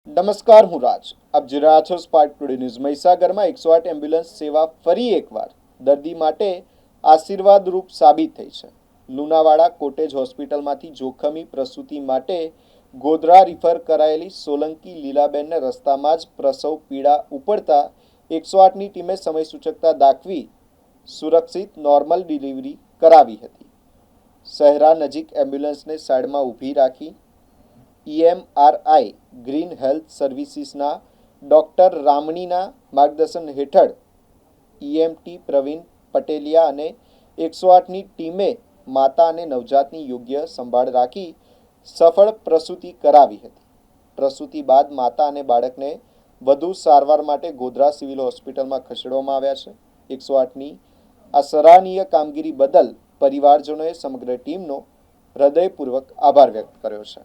નમસ્કાર, હું રાજ. આપ જોઈ રહ્યા છો સ્પાર્ક ટુડે ન્યૂઝ. મહીસાગરમાં 108 એમ્બ્યુલન્સ સેવા ફરી એકવાર દર્દી માટે આશીર્વાદરૂપ સાબિત થઈ છે. લુણાવાડા કોટેજ હોસ્પિટલમાંથી જોખમી પ્રસૂતિ માટે ગોધરા રિફર કરાયેલી સોલંકી લીલાબેનને રસ્તામાં જ પ્રસવ પીડા ઉપડતા 108ની ટીમે સમયસૂચકતા દાખવી સુરક્ષિત નોર્મલ ડિલિવરી કરાવી હતી. શહેરા નજીક એમ્બ્યુલન્સને સાઈડમાં ઊભી રાખી EMRI ગ્રીન હેલ્થ સર્વિસીસના ડૉક્ટર રામણીના માર્ગદર્શન હેઠળ EMT પ્રવીણ પટેલિયા અને 108ની ટીમે માતા અને નવજાતની યોગ્ય સંભાળ રાખી સફળ પ્રસૂતિ કરાવી હતી. પ્રસૂતિ બાદ માતા અને બાળકને વધુ સારવાર માટે ગોધરા સિવિલ હોસ્પિટલમાં ખસેડવામાં આવ્યા છે. 108ની આ સરાહનીય કામગીરી બદલ પરિવારજનોએ સમગ્ર ટીમનો હૃદયપૂર્વક આભાર વ્યક્ત કર્યો છે.